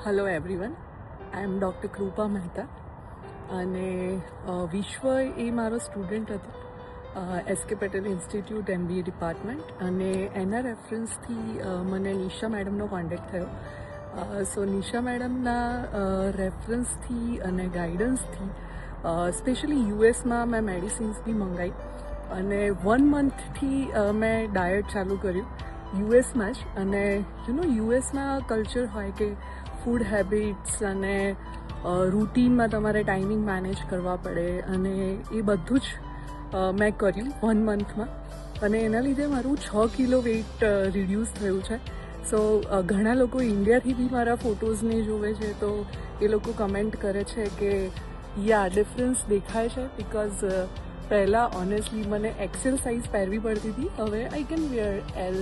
Hello everyone, આઈ એમ doctor કૃપા મહેતા અને વિશ્વ એ મારો સ્ટુડન્ટ હતો SK Patel institute MBA department અને એના રેફરન્સથી મને નિશા મેડમનો કોન્ટેક્ટ થયો. સો નિશા મેડમના રેફરન્સથી અને ગાઈડન્સથી સ્પેશિયલી યુએસમાં મેં મેડિસિન્સ બી મંગાવી અને 1 મંથથી મેં ડાયટ ચાલુ કર્યું યુએસમાં જ. અને યુએસમાં કલ્ચર હોય કે ફૂડ હેબિટ્સ અને રૂટીનમાં તમારે ટાઈમિંગ મેનેજ કરવા પડે અને એ બધું જ મેં કર્યું 1 મંથમાં અને એના લીધે મારું 6 કિલો વેઇટ રિડ્યુસ થયું છે. સો ઘણા લોકો ઇન્ડિયાથી બી મારા ફોટોઝને જોવે છે તો એ લોકો કમેન્ટ કરે છે કે યા ડિફરન્સ દેખાય છે બિકોઝ પહેલાં ઓનેસ્ટલી મને એક્સેલ સાઇઝ પહેરવી પડતી હતી, હવે I can wear L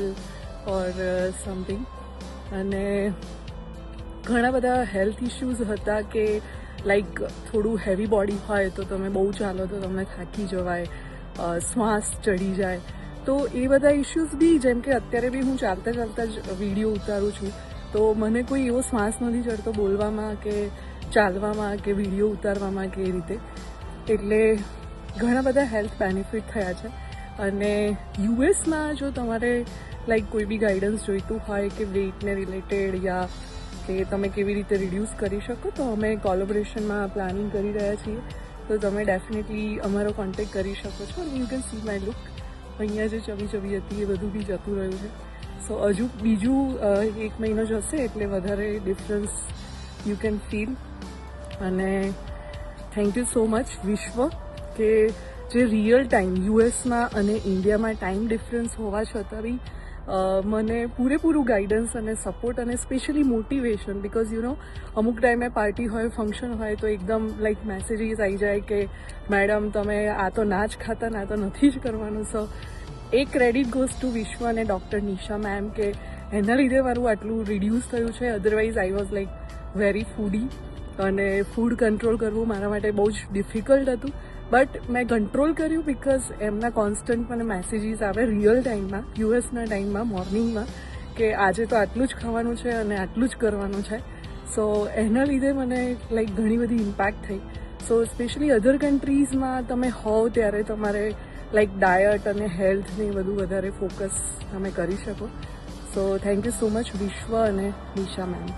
or something. અને ઘણા બધા હેલ્થ ઇશ્યુઝ હતા કે લાઈક થોડું હેવી બોડી હોય તો તમે બહુ ચાલો તો તમને થાકી જવાય, શ્વાસ ચડી જાય, તો એ બધા ઇશ્યુઝ બી જેમ કે અત્યારે બી હું ચાલતા ચાલતા જ વિડીયો ઉતારું છું તો મને કોઈ એવો શ્વાસ નથી ચડતો બોલવામાં કે ચાલવામાં કે વિડીયો ઉતારવામાં કે એ રીતે. એટલે ઘણા બધા હેલ્થ બેનિફિટ થયા છે. અને યુએસમાં જો તમારે લાઈક કોઈ બી ગાઈડન્સ જોઈતું હોય કે વેઇટને રિલેટેડ યા કે તમે કેવી રીતે રિડ્યુસ કરી શકો તો અમે કોલેબોરેશનમાં પ્લાનિંગ કરી રહ્યા છીએ. તો તમે ડેફિનેટલી અમારો કોન્ટેક્ટ કરી શકો છો. You can see my look. અહીંયા જે ચબી હતી એ બધું બી જતું રહ્યું છે. સો હજુ બીજું 1 મહિનો જશે એટલે વધારે ડિફરન્સ યુ કેન ફીલ. અને થેન્ક યુ સો મચ વિશ્વ કે જે રિયલ ટાઈમ યુએસમાં અને ઇન્ડિયામાં ટાઈમ ડિફરન્સ હોવા છતાં બી મને પૂરેપૂરું ગાઈડન્સ અને સપોર્ટ અને સ્પેશિયલી મોટિવેશન. બિકોઝ અમુક ટાઈમે પાર્ટી હોય, ફંક્શન હોય તો એકદમ લાઈક મેસેજીસ આવી જાય કે મેડમ તમે આ તો ના જ ખાતા, ના તો નથી જ કરવાનું. સો એ ક્રેડિટ ગોઝ ટુ વિશ્વ અને ડૉક્ટર નિશા મેમ કે એના લીધે મારું આટલું રિડ્યુસ થયું છે. Otherwise I was like very foodie અને ફૂડ કંટ્રોલ કરવું મારા માટે બહુ જ ડિફિકલ્ટ હતું. બટ મેં કંટ્રોલ કર્યું બિકોઝ એમના કોન્સ્ટન્ટ મને મેસેજીસ આવે રિયલ ટાઈમમાં, યુએસના ટાઈમમાં મોર્નિંગમાં કે આજે તો આટલું જ ખાવાનું છે અને આટલું જ કરવાનું છે. સો એના લીધે મને લાઈક ઘણી બધી ઇમ્પેક્ટ થઈ. સો સ્પેશિયલી અધર કન્ટ્રીઝમાં તમે હોવ ત્યારે તમારે લાઈક ડાયટ અને હેલ્થને બધું વધારે ફોકસ તમે કરી શકો. So thank you so much વિશ્વ અને નિશા મેમ.